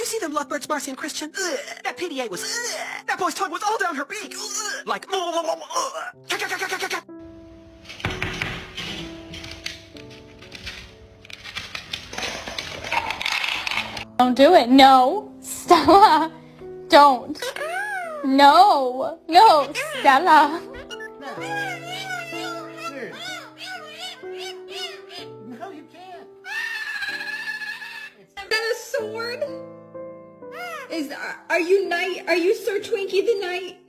you see them lovebirds, Marcy and Christian? Ugh. That PDA was, that boy's tongue was all down her beak. Ugh. Like, Don't do it. No. Stella. Don't. No. No. Stella. No, you can't. Is that a sword? Are you Sir Twinkie the Knight?